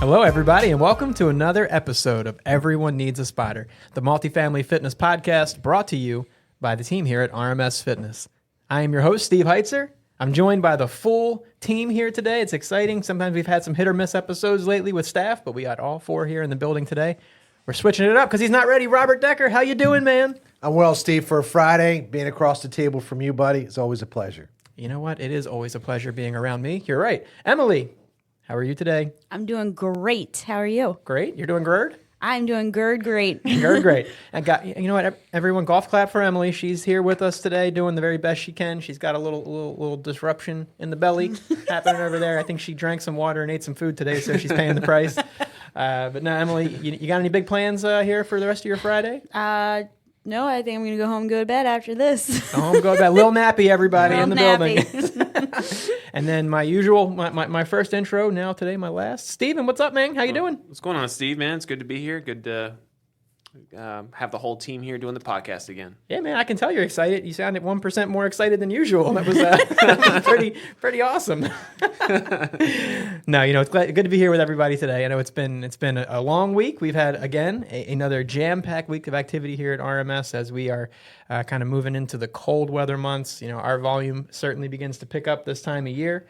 Hello, everybody, and welcome to another episode of Everyone Needs a Spotter, the multifamily fitness podcast brought to you by the team here at RMS Fitness. I am your host, Steve Heitzer. I'm joined by the full team here today. It's exciting. Sometimes we've had some hit or miss episodes lately with staff, but we got all four here in the building today. We're switching it up because he's not ready. Robert Decker, how you doing, man? I'm well, Steve. For a Friday, being across the table from you, buddy, it's always a pleasure. You know what? It is always a pleasure being around me. You're right. Emily, how are you today? I'm doing great. How are you? Great. You're doing GERD? I'm doing great. GERD, great. And you know what? Everyone, golf clap for Emily. She's here with us today, doing the very best she can. She's got a little disruption in the belly happening over there. I think she drank some water and ate some food today, so she's paying the price. But no, Emily, you got any big plans here for the rest of your Friday? No, I think I'm going to go home and go to bed after this. Go home, go to bed. Little nappy, everybody in the building. And then my first intro now today, my last. Steven, what's up, man? How you doing? What's going on, Steve, man? It's good to be here. Good to have the whole team here doing the podcast again. Yeah, man, I can tell you're excited. You sounded 1% more excited than usual. That was pretty awesome. No, it's good to be here with everybody today. I know it's been a long week. We've had, again, another jam-packed week of activity here at RMS as we are kind of moving into the cold weather months. Our volume certainly begins to pick up this time of year.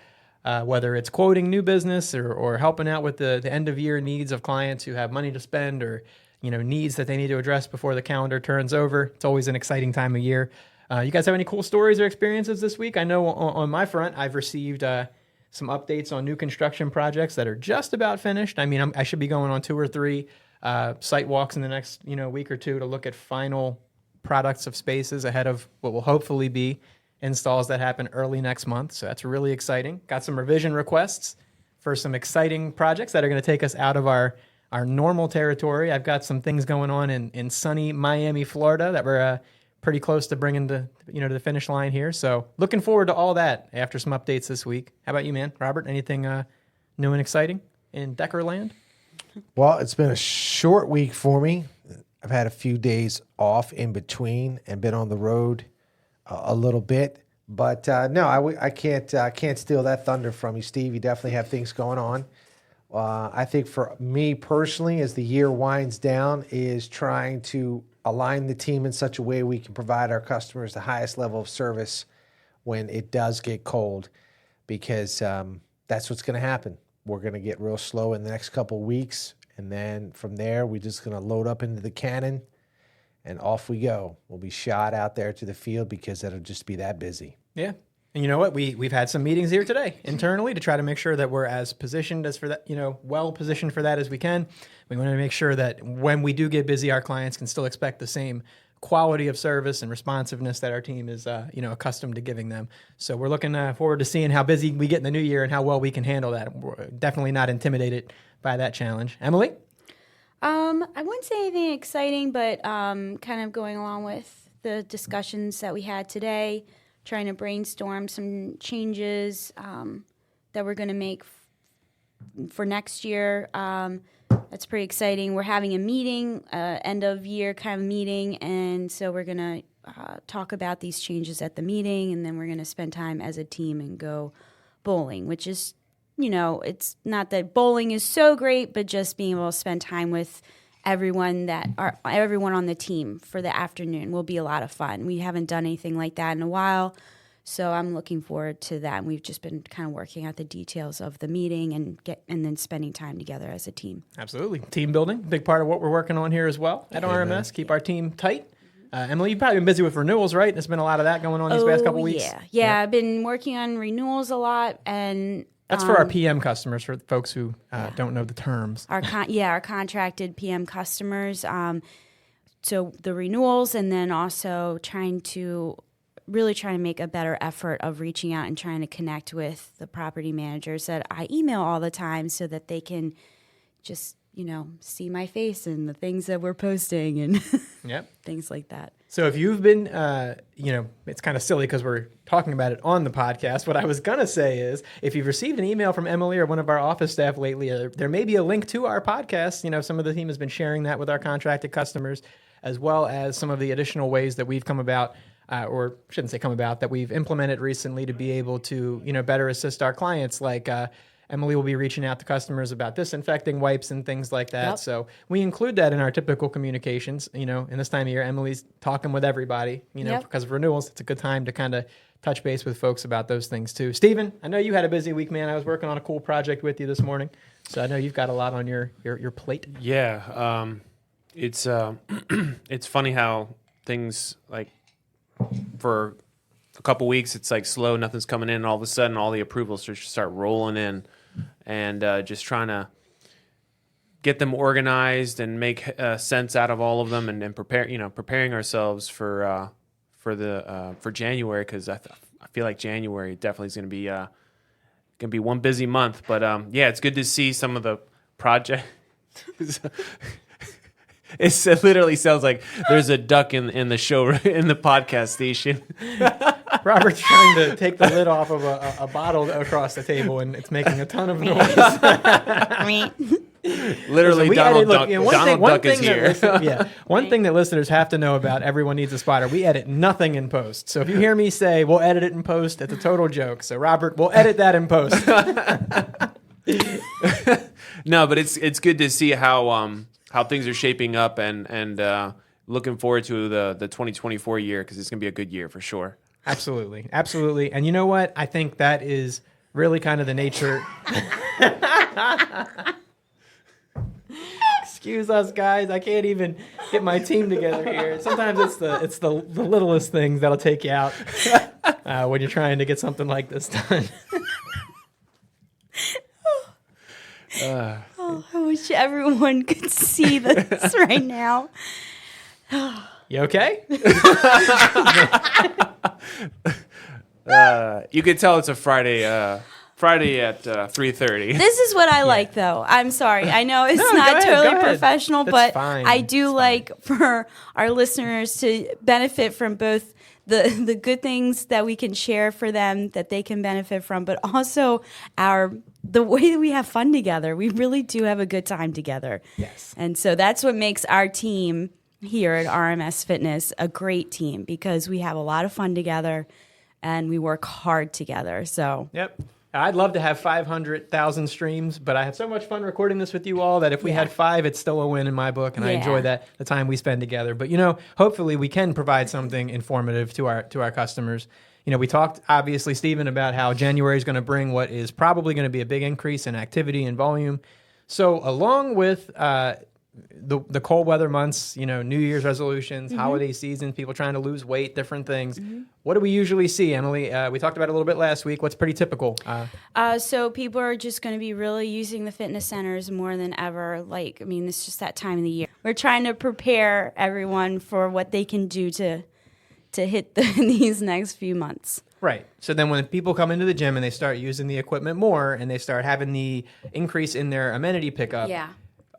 Whether it's quoting new business or helping out with the end-of-year needs of clients who have money to spend or needs that they need to address before the calendar turns over. It's always an exciting time of year. You guys have any cool stories or experiences this week? I know on my front, I've received some updates on new construction projects that are just about finished. I mean, I should be going on 2 or 3 site walks in the next week or two to look at final products of spaces ahead of what will hopefully be installs that happen early next month. So that's really exciting. Got some revision requests for some exciting projects that are going to take us out of our normal territory. I've got some things going on in sunny Miami, Florida that we're pretty close to bringing to the finish line here. So looking forward to all that after some updates this week. How about you, man? Robert, anything new and exciting in Decker land? Well, it's been a short week for me. I've had a few days off in between and been on the road a little bit. But no, I can't steal that thunder from you, Steve. You definitely have things going on. I think for me personally, as the year winds down, is trying to align the team in such a way we can provide our customers the highest level of service when it does get cold, because that's what's going to happen. We're going to get real slow in the next couple of weeks, and then from there, we're just going to load up into the cannon, and off we go. We'll be shot out there to the field because it'll just be that busy. Yeah. And you know what? We've had some meetings here today internally to try to make sure that we're as positioned as for that, well positioned for that as we can. We want to make sure that when we do get busy, our clients can still expect the same quality of service and responsiveness that our team is, accustomed to giving them. So we're looking forward to seeing how busy we get in the new year and how well we can handle that. We're definitely not intimidated by that challenge. Emily? I wouldn't say anything exciting, but kind of going along with the discussions that we had today, trying to brainstorm some changes that we're going to make for next year. That's pretty exciting. We're having a meeting, end of year kind of meeting, and so we're going to talk about these changes at the meeting, and then we're going to spend time as a team and go bowling, which is, it's not that bowling is so great, but just being able to spend time with everyone on the team for the afternoon will be a lot of fun. We haven't done anything like that in a while, so I'm looking forward to that. And we've just been kind of working out the details of the meeting and then spending time together as a team. Absolutely. Team building, big part of what we're working on here as well at RMS. Keep our team tight. Emily, you've probably been busy with renewals, right? There's been a lot of that going on these past couple weeks. Yeah. I've been working on renewals a lot, and that's for our PM customers, for folks who don't know the terms. Our contracted PM customers. So the renewals, and then also trying to make a better effort of reaching out and trying to connect with the property managers that I email all the time so that they can just, see my face and the things that we're posting and things like that. So if you've been, it's kind of silly because we're talking about it on the podcast. What I was going to say is if you've received an email from Emily or one of our office staff lately, there may be a link to our podcast. Some of the team has been sharing that with our contracted customers, as well as some of the additional ways that we've come about, or shouldn't say come about, that we've implemented recently to be able to, better assist our clients, like Emily will be reaching out to customers about disinfecting wipes and things like that. Yep. So we include that in our typical communications. In this time of year, Emily's talking with everybody, Yep. because of renewals. It's a good time to kind of touch base with folks about those things too. Steven, I know you had a busy week, man. I was working on a cool project with you this morning. So I know you've got a lot on your plate. Yeah, it's it's funny how things like for a couple weeks it's like slow, nothing's coming in, and all of a sudden all the approvals just start rolling in, and just trying to get them organized and make sense out of all of them, and preparing ourselves for January, because I feel like January definitely is going to be one busy month. But yeah, it's good to see some of the project. It literally sounds like there's a duck in the show, in the podcast station. Robert's trying to take the lid off of a bottle across the table, and it's making a ton of noise. Literally, Donald Duck is here. One thing that listeners have to know about Everyone Needs a Spotter: we edit nothing in post. So if you hear me say we'll edit it in post, it's a total joke. So Robert, we'll edit that in post. No, but it's good to see how things are shaping up, and looking forward to the 2024 year, because it's going to be a good year for sure. Absolutely. And you know what? I think that is really kind of the nature. Excuse us, guys. I can't even get my team together here. Sometimes it's the littlest things that'll take you out when you're trying to get something like this done. I wish everyone could see this right now. You okay? You could tell it's a Friday at 3:30. This is what I like, though. I'm sorry. I know it's not totally professional, but fine. I do like for our listeners to benefit from both the good things that we can share for them that they can benefit from, but also the way that we have fun together. We really do have a good time together. Yes. And so that's what makes our team here at RMS Fitness a great team, because we have a lot of fun together and we work hard together. So Yep. I'd love to have 500,000 streams, but I had so much fun recording this with you all that if we had 5, it's still a win in my book, and I enjoy the time we spend together. But hopefully we can provide something informative to our customers. We talked, obviously, Stephen, about how January is going to bring what is probably going to be a big increase in activity and volume. So along with the cold weather months, New Year's resolutions, holiday season, people trying to lose weight, different things. What do we usually see, Emily? We talked about it a little bit last week. What's pretty typical? So people are just going to be really using the fitness centers more than ever. It's just that time of the year. We're trying to prepare everyone for what they can do to hit these next few months. Right. So then when people come into the gym and they start using the equipment more and they start having the increase in their amenity pickup,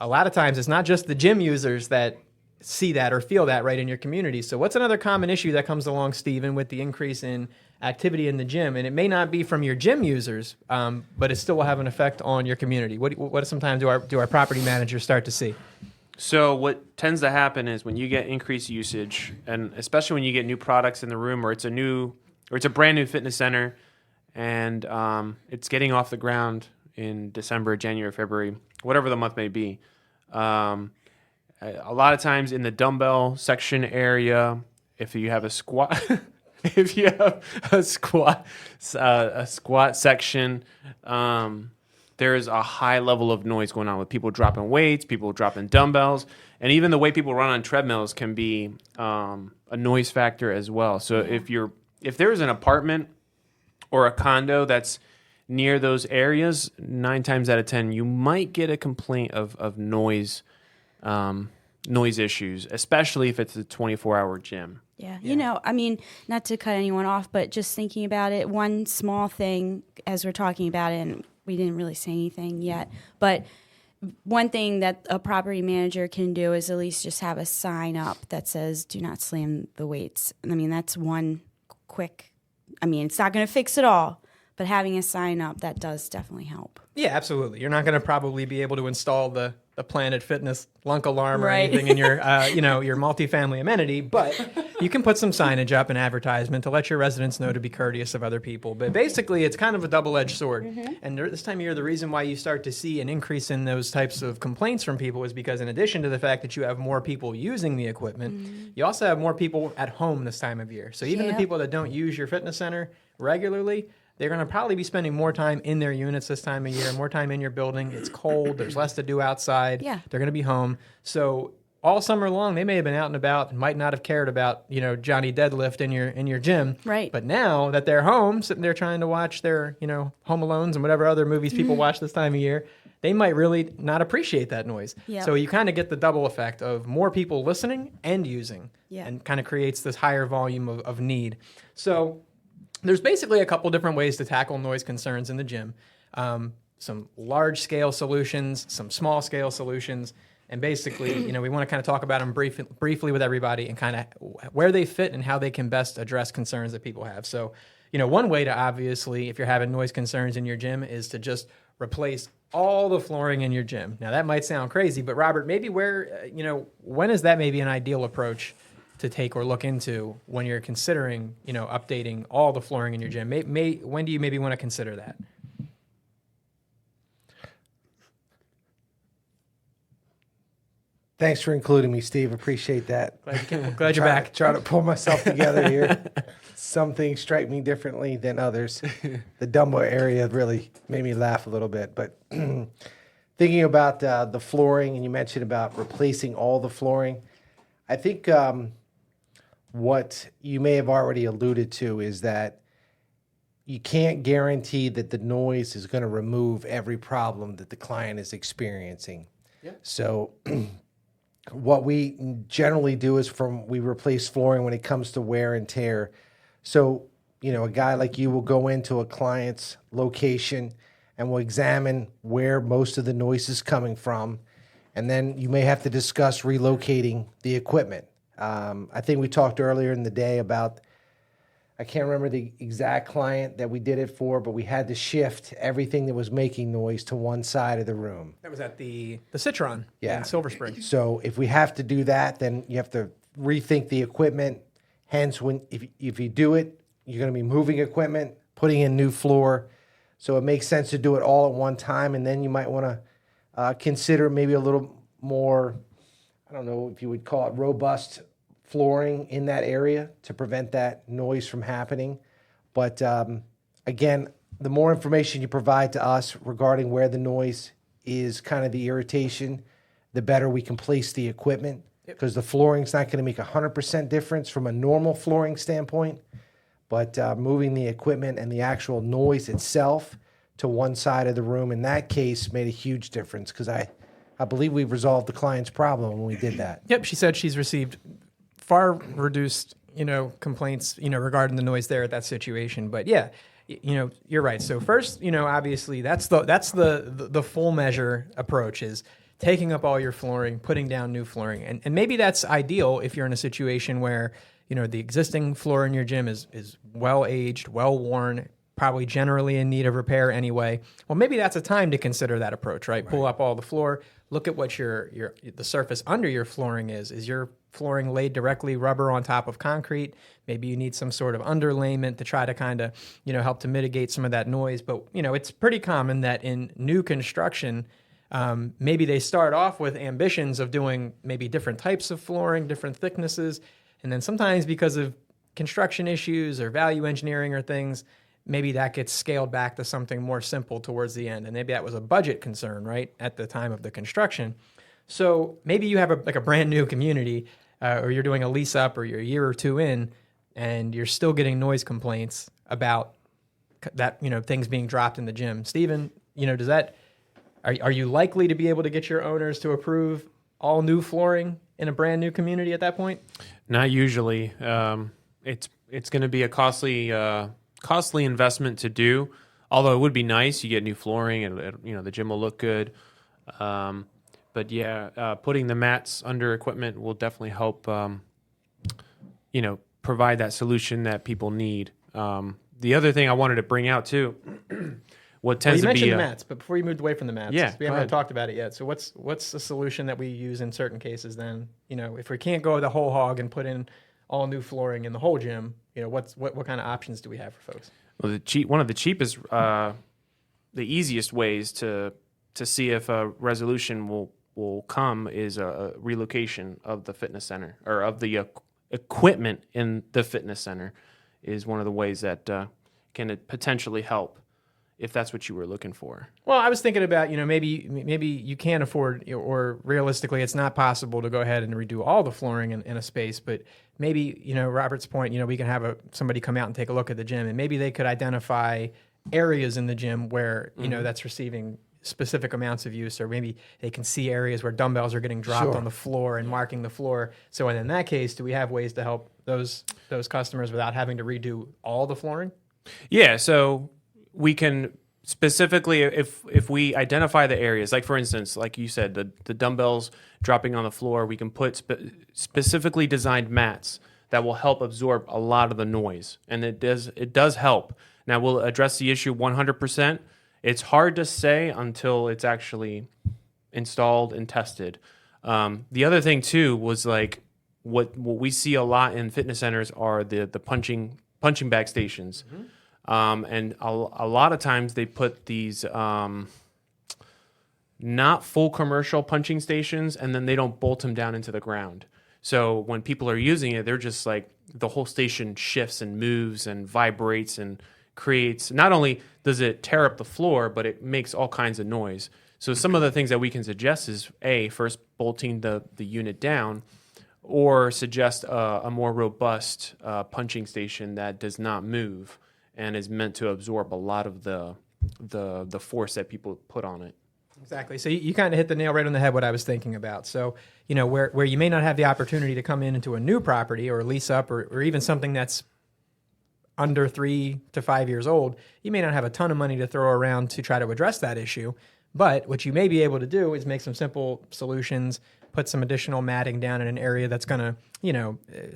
a lot of times it's not just the gym users that see that or feel that right in your community. So what's another common issue that comes along, Stephen, with the increase in activity in the gym? And it may not be from your gym users, but it still will have an effect on your community. What sometimes do our property managers start to see? So what tends to happen is when you get increased usage, and especially when you get new products in the room, or it's a brand new fitness center, and it's getting off the ground in December, January, February, whatever the month may be. A lot of times in the dumbbell section area, if you have a squat, a squat section, there is a high level of noise going on with people dropping weights, people dropping dumbbells, and even the way people run on treadmills can be a noise factor as well. So if there's an apartment or a condo that's near those areas, 9 times out of 10, you might get a complaint of noise issues, especially if it's a 24-hour gym. Yeah. Not to cut anyone off, but just thinking about it, one small thing as we're talking about it, and we didn't really say anything yet, but one thing that a property manager can do is at least just have a sign up that says, do not slam the weights. That's one quick, it's not going to fix it all, but having a sign up, that does definitely help. Yeah, absolutely. You're not going to probably be able to install the the Planet Fitness lunk alarm or Right. anything in your, your multifamily amenity, but you can put some signage up, an advertisement to let your residents know to be courteous of other people. But basically, it's kind of a double-edged sword. And this time of year, the reason why you start to see an increase in those types of complaints from people is because in addition to the fact that you have more people using the equipment, you also have more people at home this time of year. So even the Yep. people that don't use your fitness center regularly, they're going to probably be spending more time in their units this time of year, more time in your building. It's cold. There's less to do outside. Yeah. They're going to be home. So all summer long, they may have been out and about and might not have cared about, Johnny Deadlift in your gym. Right. But now that they're home, sitting there trying to watch their, Home Alones and whatever other movies people watch this time of year, they might really not appreciate that noise. Yep. So you kind of get the double effect of more people listening and using, Yeah. and kind of creates this higher volume of need. So there's basically a couple different ways to tackle noise concerns in the gym. Some large-scale solutions, some small-scale solutions, and basically, we want to kind of talk about them briefly with everybody and kind of where they fit and how they can best address concerns that people have. So, one way to obviously, if you're having noise concerns in your gym, is to just replace all the flooring in your gym. Now, that might sound crazy, but Robert, maybe when is that maybe an ideal approach to take or look into when you're considering, updating all the flooring in your gym? When do you maybe want to consider that? Thanks for including me, Steve. Appreciate that. Glad you're back. Try to pull myself together here. Some things strike me differently than others. The Dumbo area really made me laugh a little bit. But thinking about the flooring, and you mentioned about replacing all the flooring, I think what you may have already alluded to is that you can't guarantee that the noise is going to remove every problem that the client is experiencing. Yeah. So what we generally do is we replace flooring when it comes to wear and tear. So, a guy like you will go into a client's location and will examine where most of the noise is coming from. And then you may have to discuss relocating the equipment. I think we talked earlier in the day about, I can't remember the exact client that we did it for, but we had to shift everything that was making noise to one side of the room. That was at the Citron Yeah. in Silver Spring. So if we have to do that, then you have to rethink the equipment. Hence, if you do it, you're going to be moving equipment, putting in new floor. So it makes sense to do it all at one time, and then you might want to consider maybe a little more, I don't know if you would call it robust flooring in that area to prevent that noise from happening. But again, the more information you provide to us regarding where the noise is kind of the irritation, the better we can place the equipment, because the flooring's not going to make 100% difference from a normal flooring standpoint, but moving the equipment and the actual noise itself to one side of the room in that case made a huge difference, because I believe we resolved the client's problem when we did that. Yep, she said she's received far reduced, complaints, regarding the noise there at that situation. But yeah, you're right. So first, obviously that's the full measure approach is taking up all your flooring, putting down new flooring. And maybe that's ideal if you're in a situation where, the existing floor in your gym is well aged, well worn, probably generally in need of repair anyway. Well, maybe that's a time to consider that approach, right? Pull up all the floor, look at what the surface under your flooring is. Is your flooring laid directly rubber on top of concrete? Maybe you need some sort of underlayment to try to kind of, help to mitigate some of that noise. But, it's pretty common that in new construction, maybe they start off with ambitions of doing maybe different types of flooring, different thicknesses. And then sometimes because of construction issues or value engineering or things, maybe that gets scaled back to something more simple towards the end. And maybe that was a budget concern, right, at the time of the construction. So maybe you have a brand new community or you're doing a lease up or you're a year or two in and you're still getting noise complaints about that, things being dropped in the gym. Steven, does that, are you likely to be able to get your owners to approve all new flooring in a brand new community at that point? Not usually. It's going to be a costly investment to do. Although it would be nice, you get new flooring and the gym will look good. But yeah, putting the mats under equipment will definitely help. Provide that solution that people need. The other thing I wanted to bring out too what Well, tends you to be mentioned the mats, but before you moved away from the mats, Yeah, we go haven't ahead. talked about it yet. So what's the solution that we use in certain cases then? If we can't go the whole hog and put in all new flooring in the whole gym, what kind of options do we have for folks? well, one of the cheapest, the easiest ways to see if a resolution will come is a relocation of the fitness center or of the equipment in the fitness center is one of the ways that can potentially help if that's what you were looking for. Well, I was thinking about, maybe you can't afford, or realistically, it's not possible to go ahead and redo all the flooring in a space. But maybe, Robert's point, we can have somebody come out and take a look at the gym, and maybe they could identify areas in the gym where, that's receiving specific amounts of use, or maybe they can see areas where dumbbells are getting dropped Sure. on the floor and marking the floor. So in that case, do we have ways to help those customers without having to redo all the flooring? Yeah, so we can specifically, if we identify the areas, like for instance, like you said, the dumbbells dropping on the floor, we can put specifically designed mats that will help absorb a lot of the noise, and it does help. Now, we'll address the issue 100%. It's hard to say until it's actually installed and tested. The other thing too was like what we see a lot in fitness centers are the punching bag stations. And a lot of times they put these not full commercial punching stations, and then they don't bolt them down into the ground. So when people are using it, they're just like the whole station shifts and moves and vibrates and creates, not only does it tear up the floor, but it makes all kinds of noise. So some of the things that we can suggest is first bolting the unit down, or suggest a more robust punching station that does not move and is meant to absorb a lot of the force that people put on it. Exactly. So you kind of hit the nail right on the head what I was thinking about. So, where you may not have the opportunity to come into a new property or lease up or even something that's under 3 to 5 years old, you may not have a ton of money to throw around to try to address that issue. But what you may be able to do is make some simple solutions, put some additional matting down in an area that's going to,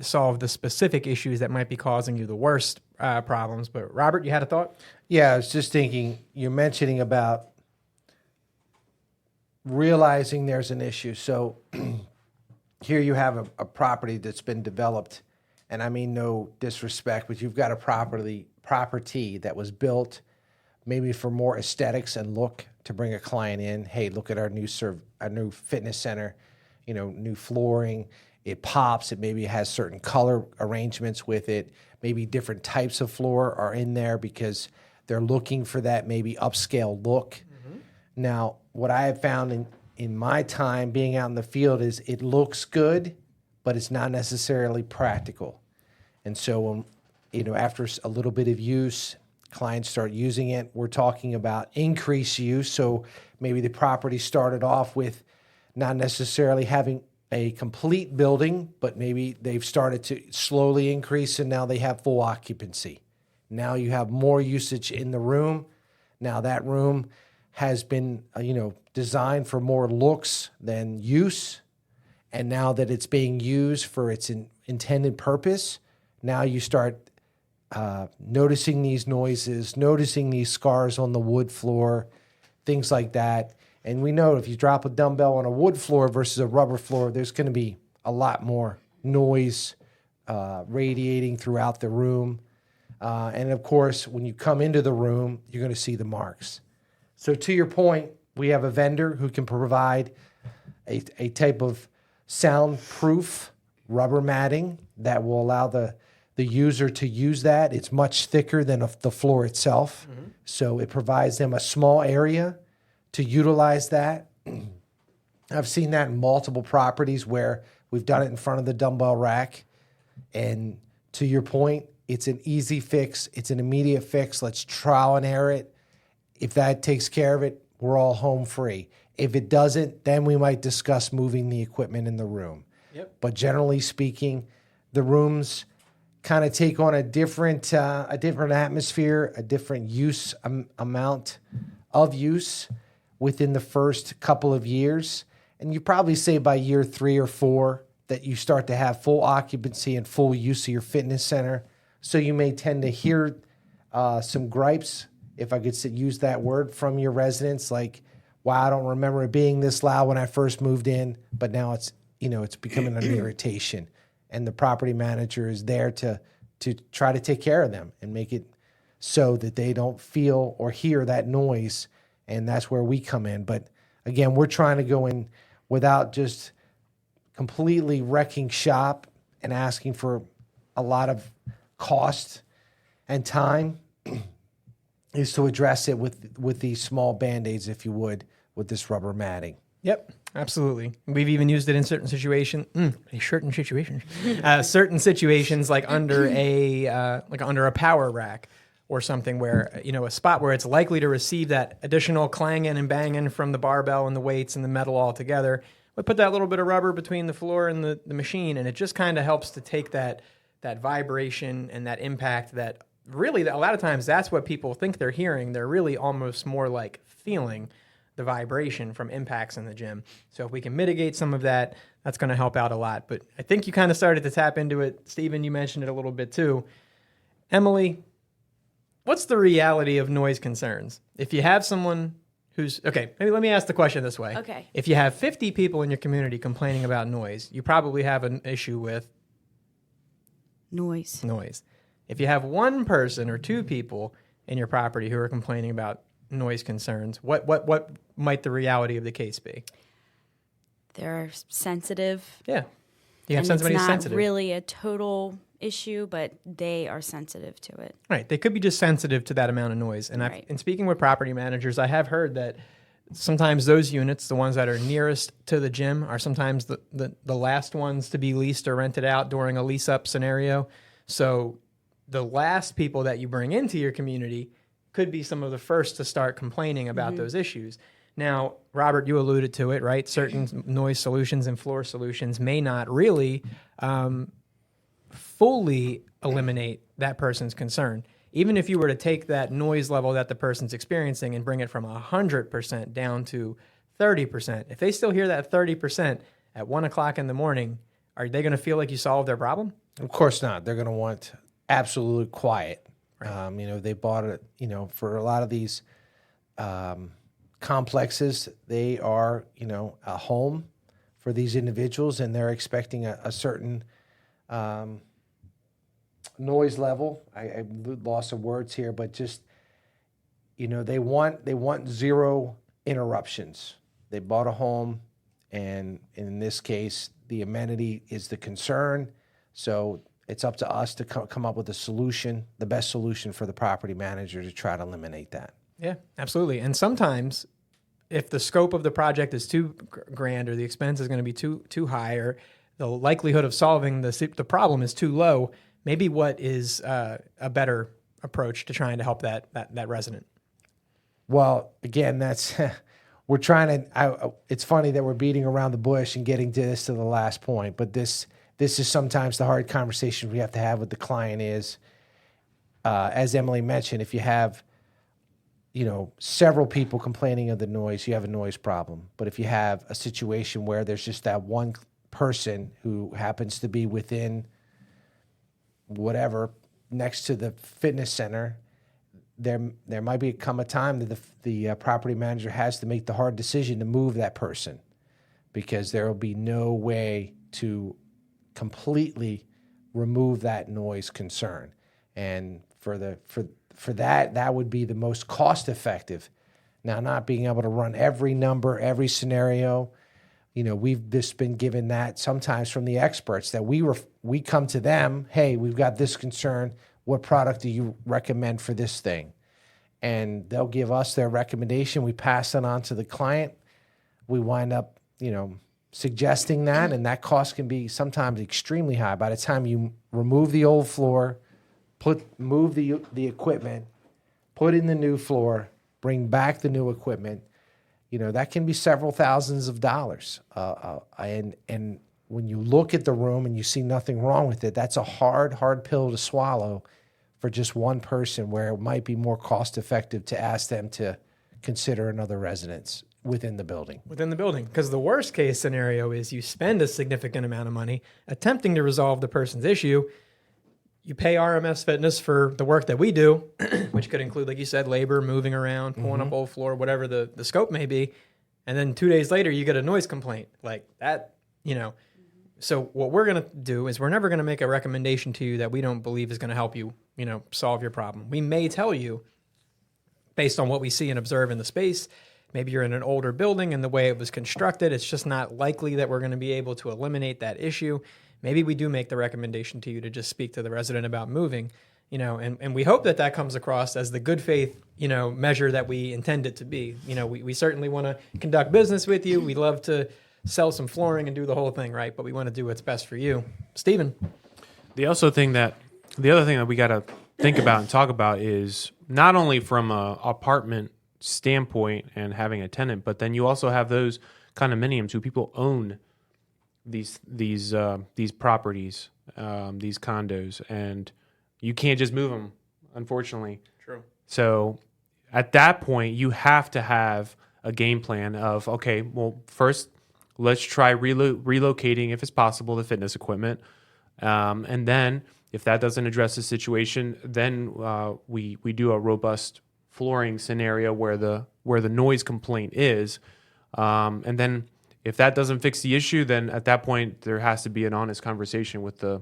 solve the specific issues that might be causing you the worst problems. But Robert, you had a thought? Yeah, I was just thinking, you're mentioning about realizing there's an issue. So here you have a property that's been developed, and I mean no disrespect, but you've got a property that was built maybe for more aesthetics and look to bring a client in. Hey, look at our new fitness center, new flooring. It pops. It maybe has certain color arrangements with it. Maybe different types of floor are in there because they're looking for that maybe upscale look. Mm-hmm. Now, what I have found in my time being out in the field is it looks good, but it's not necessarily practical. And so, after a little bit of use, clients start using it. We're talking about increased use. So maybe the property started off with not necessarily having a complete building, but maybe they've started to slowly increase, and now they have full occupancy. Now you have more usage in the room. Now that room has been, designed for more looks than use. And now that it's being used for its intended purpose, now you start noticing these noises, noticing these scars on the wood floor, things like that. And we know if you drop a dumbbell on a wood floor versus a rubber floor, there's going to be a lot more noise radiating throughout the room. And of course, when you come into the room, you're going to see the marks. So to your point, we have a vendor who can provide a type of soundproof rubber matting that will allow the user to use that. It's much thicker than the floor itself. Mm-hmm. So it provides them a small area to utilize that. I've seen that in multiple properties where we've done it in front of the dumbbell rack. And to your point, it's an easy fix. It's an immediate fix. Let's trial and error it. If that takes care of it, we're all home free. If it doesn't, then we might discuss moving the equipment in the room. Yep. But generally speaking, the rooms kind of take on a different atmosphere, a different use amount of use within the first couple of years. And you probably say by year 3 or 4 that you start to have full occupancy and full use of your fitness center. So you may tend to hear some gripes if I could use that word, from your residents, like, wow, I don't remember it being this loud when I first moved in, but now it's, it's becoming an irritation. And the property manager is there to try to take care of them and make it so that they don't feel or hear that noise. And that's where we come in. But again, we're trying to go in without just completely wrecking shop and asking for a lot of cost and time, is to address it with these small Band-Aids, if you would, with this rubber matting. Yep, absolutely. We've even used it in certain situations. Certain situations, like under a power rack or something, where a spot where it's likely to receive that additional clanging and banging from the barbell and the weights and the metal all together. We put that little bit of rubber between the floor and the machine, and it just kind of helps to take that vibration and that impact that really, a lot of times, that's what people think they're hearing. They're really almost more like feeling the vibration from impacts in the gym. So if we can mitigate some of that, that's going to help out a lot. But I think you kind of started to tap into it. Stephen, you mentioned it a little bit too. Emily, what's the reality of noise concerns? If you have someone who's, okay, maybe let me ask the question this way. Okay. If you have 50 people in your community complaining about noise, you probably have an issue with Noise. If you have one person or two people in your property who are complaining about noise concerns, what might the reality of the case be? They're sensitive. Yeah. You have somebody who's sensitive. It's not really a total issue, but they are sensitive to it. Right. They could be just sensitive to that amount of noise. And Right. in speaking with property managers, I have heard that sometimes those units, the ones that are nearest to the gym, are sometimes the last ones to be leased or rented out during a lease-up scenario. So the last people that you bring into your community could be some of the first to start complaining about those issues. Now, Robert, you alluded to it, right? Certain noise solutions and floor solutions may not really fully eliminate that person's concern. Even if you were to take that noise level that the person's experiencing and bring it from 100% down to 30%, if they still hear that 30% at 1 o'clock in the morning, are they going to feel like you solved their problem? Of course not. They're going to want absolute quiet. Right. They bought it, for a lot of these complexes, they are, a home for these individuals, and they're expecting a certain noise level. I lost some words here, but just, they want zero interruptions. They bought a home, and in this case, the amenity is the concern. So it's up to us to come up with a solution, the best solution for the property manager to try to eliminate that. Yeah, absolutely. And sometimes if the scope of the project is too grand or the expense is going to be too high, or the likelihood of solving the problem is too low, maybe what is a better approach to trying to help that resident? Well, again, that's we're trying to. It's funny that we're beating around the bush and getting to the last point, but this is sometimes the hard conversation we have to have with the client. Is as Emily mentioned, if you have several people complaining of the noise, you have a noise problem. But if you have a situation where there's just that one person who happens to be within whatever next to the fitness center, there might come a time that the property manager has to make the hard decision to move that person, because there will be no way to completely remove that noise concern. And for that would be the most cost effective. Now, not being able to run every number, every scenario, we've just been given that sometimes from the experts that we come to them, hey, we've got this concern. What product do you recommend for this thing? And they'll give us their recommendation. We pass it on to the client. We wind up, suggesting that, and that cost can be sometimes extremely high. By the time you remove the old floor, move the equipment, put in the new floor, bring back the new equipment, that can be several thousands of dollars. And when you look at the room and you see nothing wrong with it, that's a hard pill to swallow for just one person, where it might be more cost effective to ask them to consider another residence within the building. Because the worst case scenario is you spend a significant amount of money attempting to resolve the person's issue. you pay RMS Fitness for the work that we do, which could include, like you said, labor, moving around, pulling up old floor, whatever the scope may be. And then 2 days later, you get a noise complaint like that, So what we're going to do is we're never going to make a recommendation to you that we don't believe is going to help you, solve your problem. We may tell you, based on what we see and observe in the space, maybe you're in an older building and the way it was constructed, it's just not likely that we're going to be able to eliminate that issue. Maybe we do make the recommendation to you to just speak to the resident about moving, and we hope that comes across as the good faith, measure that we intend it to be. We certainly want to conduct business with you. We love to sell some flooring and do the whole thing, right? But we want to do what's best for you. Steven. The other thing that we got to think about and talk about is not only from a apartment standpoint and having a tenant, but then you also have those condominiums who people own these properties, these condos, and you can't just move them, unfortunately. True. So at that point, you have to have a game plan of, okay, well, first, let's try relocating, if it's possible, the fitness equipment. And then if that doesn't address the situation, then we do a robust flooring scenario where the noise complaint is. And then if that doesn't fix the issue, then at that point, there has to be an honest conversation with the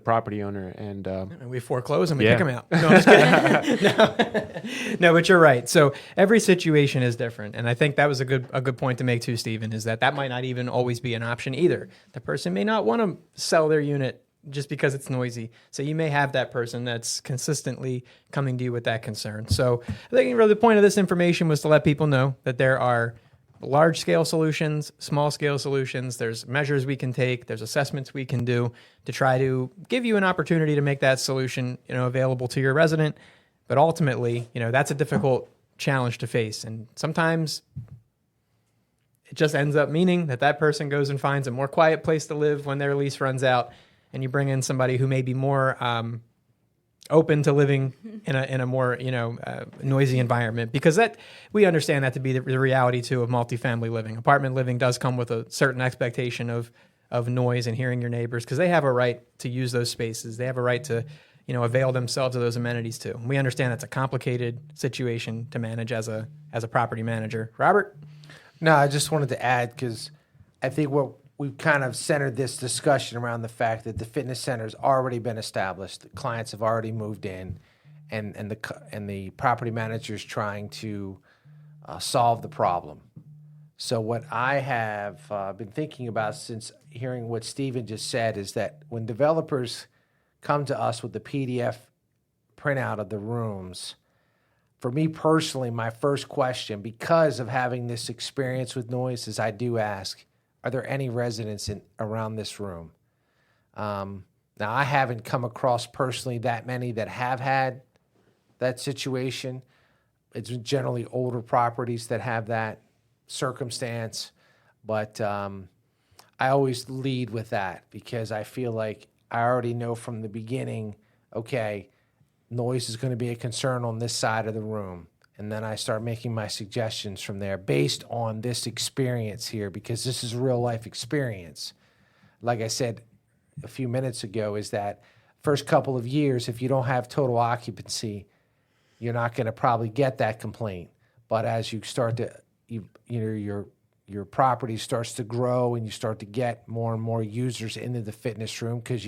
property owner. And we foreclose and we kick them out. No, I'm just kidding. No, but you're right. So every situation is different. And I think that was a good point to make too, Stephen, is that might not even always be an option either. The person may not want to sell their unit just because it's noisy. So you may have that person that's consistently coming to you with that concern. So I think really the point of this information was to let people know that there are large-scale solutions, small-scale solutions. There's measures we can take. There's assessments we can do to try to give you an opportunity to make that solution, available to your resident. But ultimately, that's a difficult challenge to face. And sometimes it just ends up meaning that person goes and finds a more quiet place to live when their lease runs out, and you bring in somebody who may be more open to living in a more noisy environment, because that we understand that to be the reality too of multifamily living. Apartment living does come with a certain expectation of noise and hearing your neighbors, because they have a right to use those spaces. They have a right to avail themselves of those amenities too. We understand that's a complicated situation to manage as a property manager. Robert? No, I just wanted to add, because I think what we've kind of centered this discussion around the fact that the fitness center's already been established, the clients have already moved in, and the property manager's trying to solve the problem. So what I have been thinking about since hearing what Stephen just said is that when developers come to us with the PDF printout of the rooms, for me personally, my first question, because of having this experience with noise, is I do ask, are there any residents around this room? Now, I haven't come across personally that many that have had that situation. It's generally older properties that have that circumstance. But I always lead with that, because I feel like I already know from the beginning, okay, noise is going to be a concern on this side of the room. And then I start making my suggestions from there based on this experience here, because this is a real life experience. Like I said a few minutes ago, is that first couple of years, if you don't have total occupancy, you're not going to probably get that complaint. But as you start to, your property starts to grow and you start to get more and more users into the fitness room, because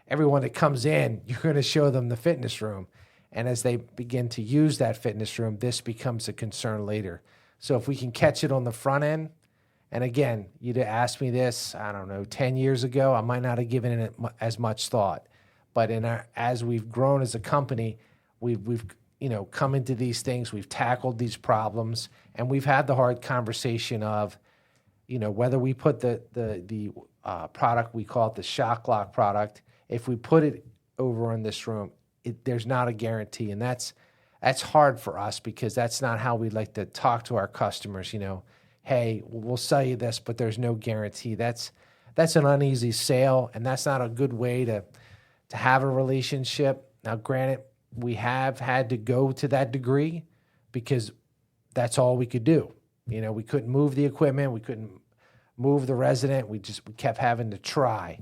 everyone that comes in, you're going to show them the fitness room. And as they begin to use that fitness room, this becomes a concern later. So if we can catch it on the front end, and again, you'd have asked me this, I don't know, 10 years ago, I might not have given it as much thought. But as we've grown as a company, we've come into these things, we've tackled these problems, and we've had the hard conversation of, whether we put the product, we call it the shock lock product, if we put it over in this room, there's not a guarantee, and that's hard for us, because that's not how we like to talk to our customers. Hey, we'll sell you this, but there's no guarantee. That's an uneasy sale, and that's not a good way to have a relationship. Now, granted, we have had to go to that degree because that's all we could do. We couldn't move the equipment, we couldn't move the resident. We kept having to try,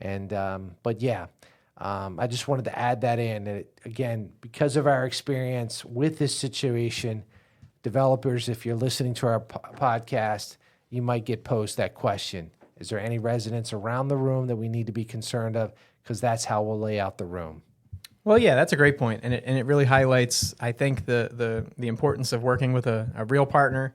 and but yeah. I just wanted to add that in. And again, because of our experience with this situation, developers, if you're listening to our podcast, you might get posed that question. Is there any residents around the room that we need to be concerned of? Because that's how we'll lay out the room. Well, yeah, that's a great point, and it really highlights, I think, the importance of working with a real partner.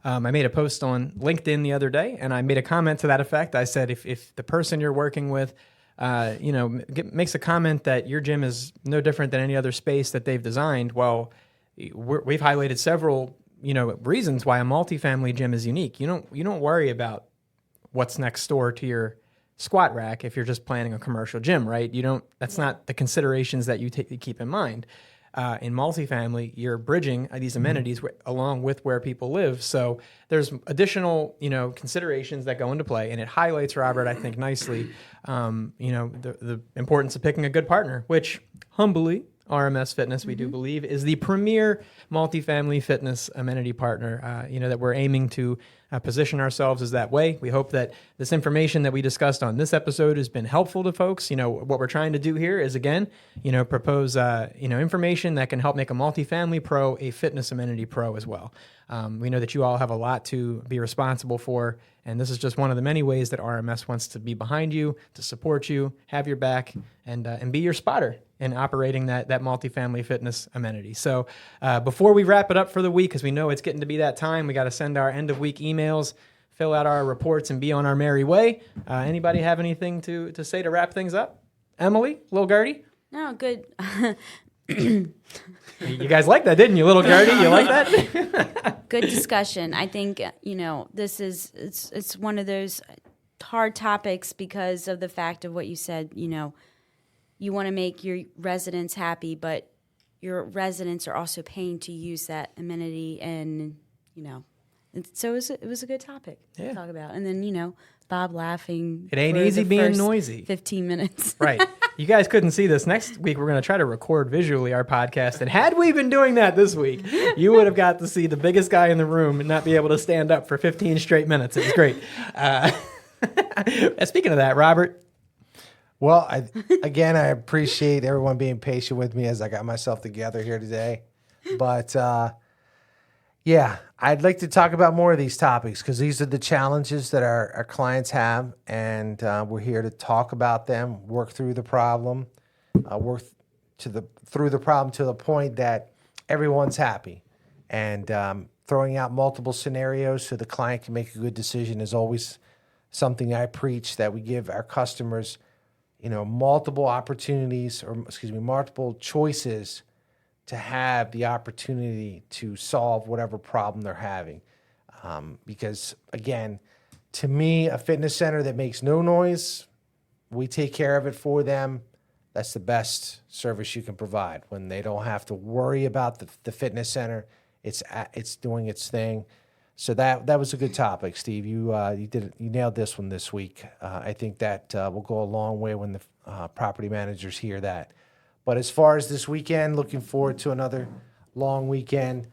I made a post on LinkedIn the other day, and I made a comment to that effect. I said, if the person you're working with, makes a comment that your gym is no different than any other space that they've designed, well, we've highlighted several, reasons why a multifamily gym is unique. You don't worry about what's next door to your squat rack if you're just planning a commercial gym, right? That's not the considerations that you keep in mind. In multifamily, you're bridging these amenities along with where people live. So there's additional, considerations that go into play, and it highlights, Robert, I think nicely, the importance of picking a good partner, which humbly, RMS Fitness, we do believe, is the premier multifamily fitness amenity partner, that we're aiming to position ourselves as that way. We hope that this information that we discussed on this episode has been helpful to folks. What we're trying to do here is, again, propose, information that can help make a multifamily pro a fitness amenity pro as well. We know that you all have a lot to be responsible for, and this is just one of the many ways that RMS wants to be behind you, to support you, have your back, and be your spotter in operating that multifamily fitness amenity. So before we wrap it up for the week, because we know it's getting to be that time, we got to send our end of week emails, fill out our reports, and be on our merry way. Anybody have anything to say to wrap things up? Emily, Lil Gertie? No, good. You guys like that, didn't you, Little Gertie? You like that? Good discussion. I think, this it's one of those hard topics because of the fact of what you said, you want to make your residents happy, but your residents are also paying to use that amenity, and so it was a good topic to talk about. And then Bob laughing. It ain't for easy the being first noisy. 15 minutes. Right. You guys couldn't see this. Next week, we're going to try to record visually our podcast. And had we been doing that this week, you would have got to see the biggest guy in the room and not be able to stand up for 15 straight minutes. It was great. Speaking of that, Robert. Well, I appreciate everyone being patient with me as I got myself together here today. But I'd like to talk about more of these topics because these are the challenges that our clients have, and we're here to talk about them, work through the problem, through the problem to the point that everyone's happy. And throwing out multiple scenarios so the client can make a good decision is always something I preach, that we give our customers multiple opportunities, multiple choices to have the opportunity to solve whatever problem they're having. Because again, to me, a fitness center that makes no noise, we take care of it for them. That's the best service you can provide. When they don't have to worry about the fitness center, it's doing its thing. So that was a good topic, Steve. You nailed this one this week. I think that will go a long way when the property managers hear that. But as far as this weekend, looking forward to another long weekend.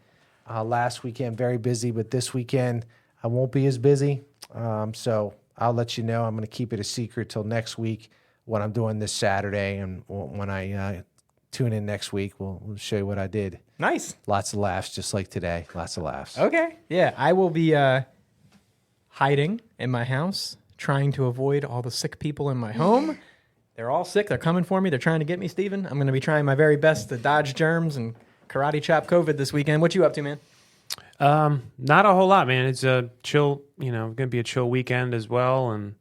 Last weekend very busy, but this weekend I won't be as busy. So I'll let you know. I'm going to keep it a secret till next week what I'm doing this Saturday, and when I tune in next week, we'll show you what I did. Nice. Lots of laughs, just like today. Lots of laughs. Okay. Yeah, I will be hiding in my house, trying to avoid all the sick people in my home. They're all sick. They're coming for me. They're trying to get me, Steven. I'm going to be trying my very best to dodge germs and karate chop COVID this weekend. What you up to, man? Not a whole lot, man. It's a chill, going to be a chill weekend as well. And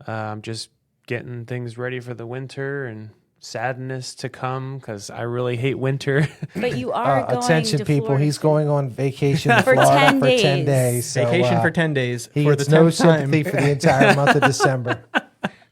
I'm just getting things ready for the winter and sadness to come because I really hate winter. But you are going attention, to people. Florida. He's going on vacation to For Florida 10 for 10 days. days. So, Vacation for 10 days. He for gets the no 10th time. sympathy for the entire month of December.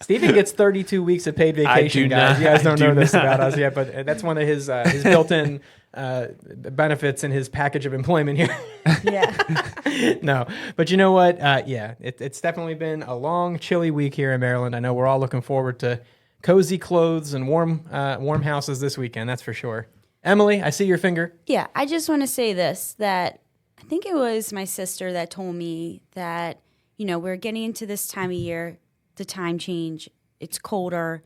Steven gets 32 weeks of paid vacation, guys. You guys don't know this about us yet, but that's one of his built-in benefits in his package of employment here. Yeah. No, but you know what? It's definitely been a long, chilly week here in Maryland. I know we're all looking forward to cozy clothes and warm houses this weekend. That's for sure. Emily, I see your finger. Yeah, I just want to say this, that I think it was my sister that told me that, we're getting into this time of year, the time change, it's colder,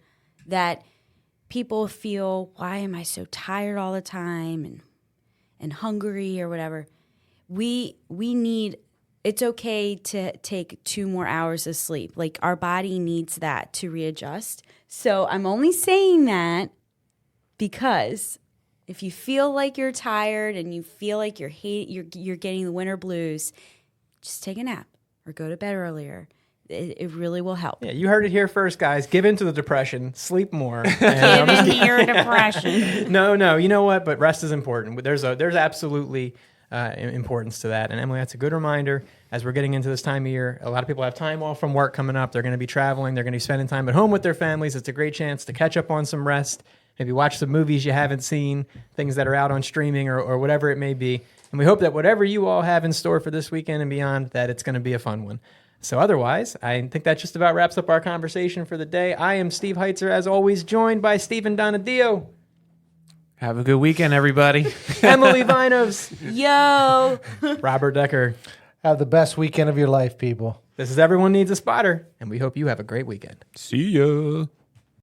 that people feel, why am I so tired all the time and hungry or whatever? We need, it's okay to take 2 more hours of sleep. Like, our body needs that to readjust. So I'm only saying that because if you feel like you're tired and you feel like you're getting the winter blues, just take a nap or go to bed earlier. It really will help. Yeah, you heard it here first, guys. Give into the depression. Sleep more. Give into your depression. No. You know what? But rest is important. There's absolutely importance to that. And Emily, that's a good reminder. As we're getting into this time of year, a lot of people have time off from work coming up. They're going to be traveling. They're going to be spending time at home with their families. It's a great chance to catch up on some rest. Maybe watch some movies you haven't seen, things that are out on streaming or whatever it may be. And we hope that whatever you all have in store for this weekend and beyond, that it's going to be a fun one. So otherwise, I think that just about wraps up our conversation for the day. I am Steve Heitzer, as always, joined by Stephen Donadio. Have a good weekend, everybody. Emily Vinos. Yo. Robert Decker. Have the best weekend of your life, people. This is Everyone Needs a Spotter, and we hope you have a great weekend. See ya.